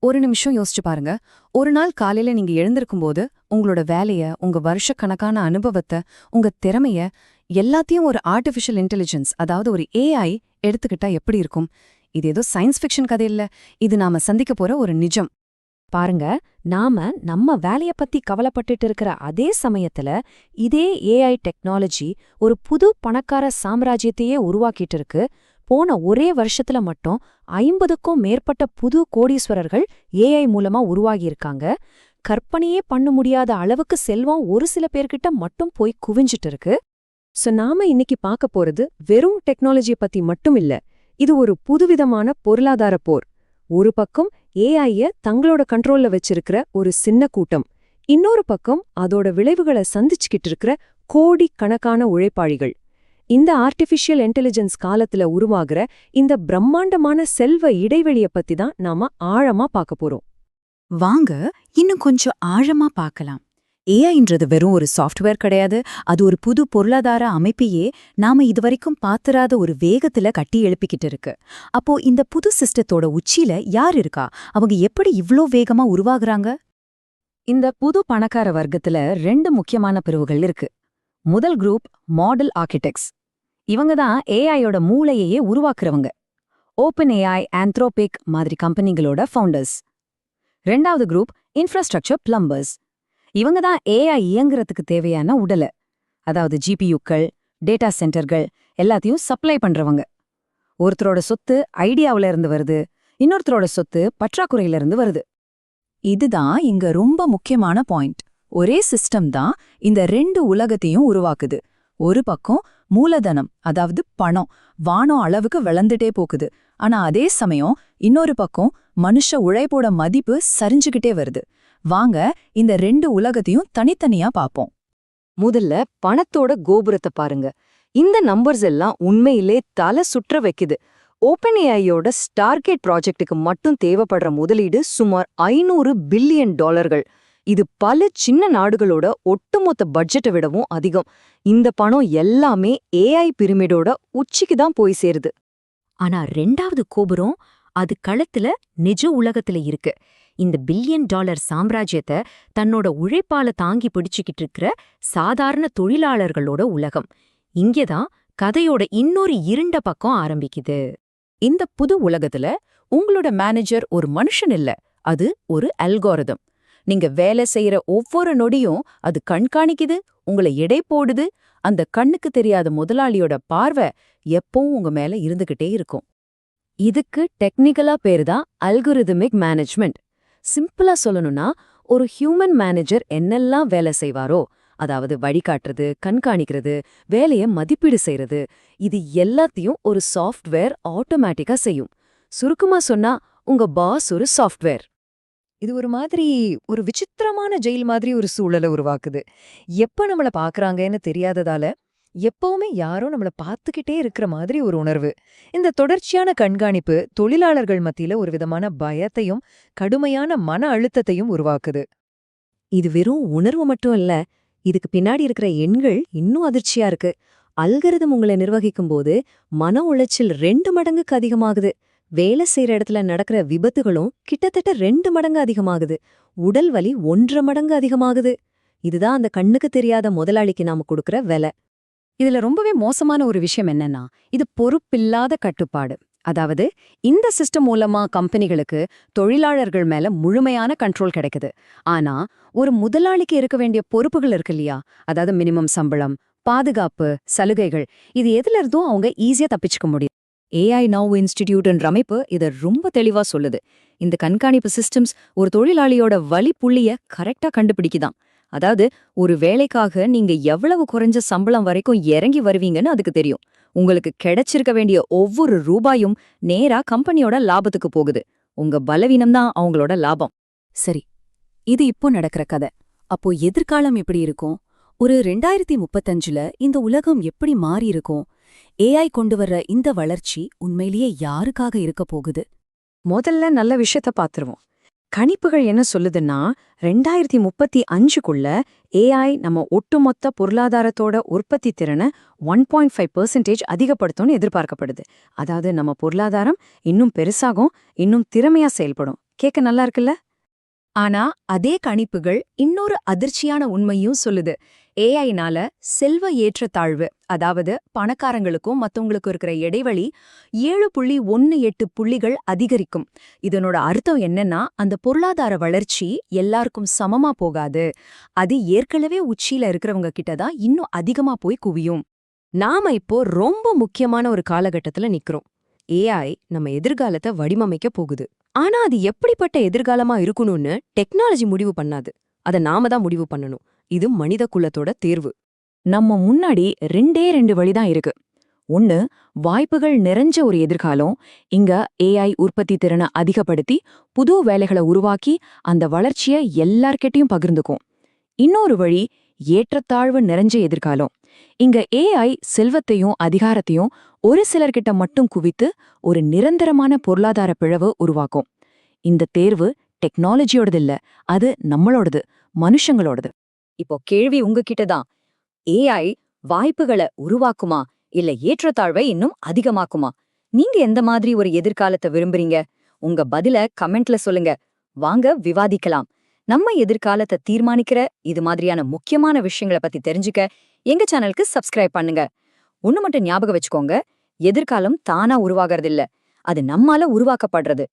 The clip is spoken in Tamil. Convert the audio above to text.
ஒரு நிமிஷம் யோசிச்சு பாருங்க. ஒரு நாள் காலையில நீங்க எழுந்திருக்கும்போது, உங்களோட வேலைய, உங்க வருஷக்கணக்கான அனுபவத்த, உங்க திறமைய எல்லாத்தையும் ஒரு ஆர்டிஃபிஷியல் இன்டெலிஜென்ஸ், அதாவது ஒரு ஏஐ எடுத்துக்கிட்டா எப்படி இருக்கும்? இது ஏதோ சயின்ஸ் ஃபிக்ஷன் கதை இல்ல. இது நாம சந்திக்க போற ஒரு நிஜம். பாருங்க, நாம நம்ம வேலைய பத்தி கவலைப்பட்டுட்டு இருக்கிற அதே சமயத்துல இதே ஏஐ டெக்னாலஜி ஒரு புது பணக்கார சாம்ராஜ்யத்தையே உருவாக்கிட்டு இருக்கு. போன ஒரே வருஷத்துல மட்டும் 50க்கும் மேற்பட்ட புது கோடீஸ்வரர்கள் ஏஐ மூலமா உருவாகியிருக்காங்க. கற்பனையே பண்ண முடியாத அளவுக்கு செல்வம் ஒரு சில பேர்கிட்ட மட்டும் போய் குவிஞ்சிட்டு இருக்கு. சோ நாம இன்னைக்கு பார்க்க போறது வெறும் டெக்னாலஜிய பத்தி மட்டும் இல்ல. இது ஒரு புதுவிதமான பொருளாதார போர். ஒரு பக்கம் ஏஐய தங்களோட கண்ட்ரோல்ல வச்சிருக்கிற ஒரு சின்ன கூட்டம், இன்னொரு பக்கம் அதோட விளைவுகளை சந்திச்சுக்கிட்டு இருக்கிற கோடிக்கணக்கான உழைப்பாளிகள். இந்த ஆர்டிஃபிஷியல் இன்டெலிஜென்ஸ் காலத்துல உருவாகிற இந்த பிரம்மாண்டமான செல்வ இடைவெளிய பத்தி தான் நாம ஆழமா பார்க்க போறோம். வாங்க இன்னும் கொஞ்சம் ஆழமா பார்க்கலாம். ஏஐன்றது வெறும் ஒரு சாஃப்ட்வேர் கிடையாது. அது ஒரு புது பொருளாதார அமைப்பையே நாம இதுவரைக்கும் பாத்திராத ஒரு வேகத்துல கட்டி எழுப்பிக்கிட்டு இருக்கு. அப்போ இந்த புது சிஸ்டத்தோட உச்சியில யார் இருக்கா? அவங்க எப்படி இவ்ளோ வேகமா உருவாகுறாங்க? இந்த புது பணக்கார வர்க்கத்துல 2 முக்கியமான பிரிவுகள் இருக்கு. முதல் குரூப் மாடல் ஆர்கிடெக்ட்ஸ். இவங்க தான் ஏஐயோட மூளையையே உருவாக்குறவங்க. ஓப்பன் ஏஐ, ஆந்த்ரோபிக் மாதிரி கம்பெனிகளோட ஃபவுண்டர்ஸ். 2வது குரூப் இன்ஃப்ராஸ்ட்ரக்சர் பிளம்பர்ஸ். இவங்க தான் ஏஐ இயங்குறதுக்கு தேவையான உடல, அதாவது ஜிபியுக்கள், டேட்டா சென்டர்கள் எல்லாத்தையும் சப்ளை பண்றவங்க. ஒருத்தரோட சொத்து ஐடியாவுல இருந்து வருது, இன்னொருத்தரோட சொத்து பற்றாக்குறையில இருந்து வருது. இதுதான் இங்க ரொம்ப முக்கியமான பாயிண்ட். ஒரே சிஸ்டம் தான் இந்த 2 உலகத்தையும் உருவாக்குது. ஒரு பக்கம் மூலதனம், அதாவது பணம், வானம் அளவுக்கு வளர்ந்துட்டே போகுது. ஆனா அதே சமயம் இன்னொரு பக்கம் மனுஷ உழைப்போட மதிப்பு சரிஞ்சுகிட்டே வருது. வாங்க இந்த 2 உலகத்தையும் தனித்தனியா பாப்போம். முதல்ல பணத்தோட கோபுரத்தை பாருங்க. இந்த நம்பர்ஸ் எல்லாம் உண்மையிலே தலை சுற்ற வைக்குது. ஓப்பன் ஏஐயோட ஸ்டார்கேட் ப்ராஜெக்டுக்கு மட்டும் தேவைப்படுற முதலீடு சுமார் $500 பில்லியன். இது பல சின்ன நாடுகளோட ஒட்டுமொத்த பட்ஜெட்டை விடவும் அதிகம். இந்த பணம் எல்லாமே ஏஐ பிரமிடோட உச்சிக்கு தான் போய் சேருது. ஆனா 2வது கோபுரம் அது களத்துல நிஜ உலகத்துல இருக்கு. இந்த $1 பில்லியன் சாம்ராஜ்யத்தை தன்னோட உழைப்பால தாங்கி பிடிச்சுக்கிட்டு இருக்கிற சாதாரண தொழிலாளர்களோட உலகம். இங்கேதான் கதையோட இன்னொரு இருண்ட பக்கம் ஆரம்பிக்குது. இந்த புது உலகத்துல உங்களோட மேனேஜர் ஒரு மனுஷன் இல்ல, அது ஒரு அல்காரிதம். நீங்க வேலை செய்யற ஒவ்வொரு நொடியும் அது கண்காணிக்குது, உங்களை எடை போடுது. அந்த கண்ணுக்கு தெரியாத முதலாளியோட பார்வை எப்பவும் உங்க மேல இருந்துகிட்டே இருக்கும். இதுக்கு டெக்னிக்கலா பேரு தான் அல்கோரிதமிக் மேனேஜ்மெண்ட். சிம்பிளா சொல்லணும்னா, ஒரு ஹியூமன் மேனேஜர் என்னெல்லாம் வேலை செய்வாரோ, அதாவது வழிகாட்டுறது, கண்காணிக்கிறது, வேலைய மதிப்பீடு செய்யறது, இது எல்லாத்தையும் ஒரு சாஃப்ட்வேர் ஆட்டோமேட்டிக்கா செய்யும். சுருக்கமா சொன்னா, உங்க பாஸ் ஒரு சாஃப்ட்வேர். இது ஒரு விசித்திரமான ஜெயில் மாதிரி ஒரு சூழலை உருவாக்குது. எப்ப நம்மள பாக்குறாங்கன்னு தெரியாததால எப்பவுமே யாரோ நம்மள பார்த்துக்கிட்டே இருக்கிற மாதிரி ஒரு உணர்வு. இந்த தொடர்ச்சியான கண்காணிப்பு தொழிலாளர்கள் மத்தியில ஒரு விதமான பயத்தையும் கடுமையான மன அழுத்தத்தையும் உருவாக்குது. இது வெறும் உணர்வு மட்டும் இல்ல, இதுக்கு பின்னாடி இருக்கிற எண்கள் இன்னும் அதிர்ச்சியா இருக்கு. அல்கரிதம் உங்களை நிர்வகிக்கும் போது மன உளைச்சல் 2 மடங்குக்கு அதிகமாகுது. வேலை செய்யற இடத்துல நடக்கிற விபத்துகளும் கிட்டத்தட்ட 2 மடங்கு அதிகமாகுது. உடல் வலி 1.5 மடங்கு அதிகமாகுது. இதுதான் அந்த கண்ணுக்கு தெரியாத முதலாளிக்கு நாம கொடுக்கற விலை. இதுல ரொம்பவே மோசமான ஒரு விஷயம் என்னன்னா, இது பொறுப்பில்லாத கட்டுப்பாடு. அதாவது இந்த சிஸ்டம் மூலமா கம்பெனிகளுக்கு தொழிலாளர்கள் மேல முழுமையான கண்ட்ரோல் கிடைக்குது. ஆனா ஒரு முதலாளிக்கு இருக்க வேண்டிய பொறுப்புகள் இருக்கு இல்லையா, அதாவது மினிமம் சம்பளம், பாதுகாப்பு, சலுகைகள், இது எதுல இருந்தும் அவங்க ஈஸியா தப்பிச்சுக்க முடியும். ஏஐ நவ் இன்ஸ்டிடியூட்ன்ற அமைப்பு இதை ரொம்ப தெளிவா சொல்லுது. இந்த கண்காணிப்பு சிஸ்டம்ஸ் ஒரு தொழிலாளியோட வலி புள்ளிய கரெக்டா கண்டுபிடிக்குதான். அதாவது ஒரு வேலைக்காக நீங்க எவ்வளவு குறைஞ்ச சம்பளம் வரைக்கும் இறங்கி வருவீங்கன்னு அதுக்கு தெரியும். உங்களுக்கு கிடைச்சிருக்க வேண்டிய ஒவ்வொரு ரூபாயும் நேரா கம்பெனியோட லாபத்துக்கு போகுது. உங்க பலவீனம் தான் அவங்களோட லாபம். சரி, இது இப்போ நடக்கிற கதை. அப்போ எதிர்காலம் எப்படி இருக்கும்? ஒரு 2035ல இந்த உலகம் எப்படி மாறி இருக்கும்? ஏஐ கொண்டு வர்ற இந்த வளர்ச்சி உண்மையிலேயே யாருக்காக இருக்க போகுது? முதல்ல நல்ல விஷயத்த பாத்துருவோம். கணிப்புகள் என்ன சொல்லுதுன்னா, 2035க்குள்ள ஏஐ நம்ம ஒட்டுமொத்த பொருளாதாரத்தோட உற்பத்தி திறனை 1.5% அதிகப்படுத்தும்னு எதிர்பார்க்கப்படுது. அதாவது நம்ம பொருளாதாரம் இன்னும் பெருசாகும், இன்னும் திறமையா செயல்படும். கேட்க நல்லா இருக்குல்ல? ஆனா அதே கணிப்புகள் இன்னொரு அதிர்ச்சியான உண்மையும் சொல்லுது. ஏஐனால செல்வ ஏற்றத்தாழ்வு, அதாவது பணக்காரங்களுக்கும் மத்தவங்களுக்கும் இருக்கிற இடைவெளி 7.18 புள்ளிகள் அதிகரிக்கும். இதனோட அர்த்தம் என்னன்னா, அந்த பொருளாதார வளர்ச்சி எல்லாருக்கும் சமமா போகாது. அது ஏற்கனவே உச்சியில இருக்கிறவங்க கிட்ட தான் இன்னும் அதிகமா போய் குவியும். நாம இப்போ ரொம்ப முக்கியமான ஒரு காலகட்டத்துல நிக்கிறோம். ஏஐ நம்ம எதிர்காலத்தை வடிவமைக்க போகுது. ஆனா அது எப்படிப்பட்ட எதிர்காலமா இருக்கணும்னு டெக்னாலஜி முடிவு பண்ணாது. அத நாம தான் முடிவு பண்ணணும். இது மனித குலத்தோட தேர்வு. நம்ம முன்னாடி 2 வழிதான் இருக்கு. ஒன்னு, வாய்ப்புகள் நிறைஞ்ச ஒரு எதிர்காலம். இங்க ஏஐ உற்பத்தி திறனை அதிகப்படுத்தி புது வேலைகளை உருவாக்கி அந்த வளர்ச்சியை எல்லார்கிட்டயும் பகிர்ந்துக்கும். இன்னொரு வழி, ஏற்றத்தாழ்வு நிறைஞ்ச எதிர்காலம். இங்க ஏஐ செல்வத்தையும் அதிகாரத்தையும் ஒரு சிலர்கிட்ட மட்டும் குவித்து ஒரு நிரந்தரமான பொருளாதார பிளவு உருவாக்கும். இந்த தேர்வு டெக்னாலஜியோடது இல்ல, அது நம்மளோடது, மனுஷங்களோடது. இப்போ கேள்வி உங்ககிட்ட தான். ஏஐ வாய்ப்புகளை உருவாக்குமா இல்ல ஏற்றத்தாழ்வை இன்னும் அதிகமாக்குமா? நீங்க எந்த மாதிரி ஒரு எதிர்காலத்தை விரும்புறீங்க? உங்க பதில கமெண்ட்ல சொல்லுங்க. வாங்க விவாதிக்கலாம். நம்ம எதிர்காலத்தை தீர்மானிக்கிற இது மாதிரியான முக்கியமான விஷயங்களை பத்தி தெரிஞ்சுக்க எங்க சேனலுக்கு சப்ஸ்கிரைப் பண்ணுங்க. ஒண்ணு மட்டும் ஞாபகம் வச்சுக்கோங்க, எதிர்காலம் தானா உருவாகறதில்ல, அது நம்மால உருவாக்கப்படுறது.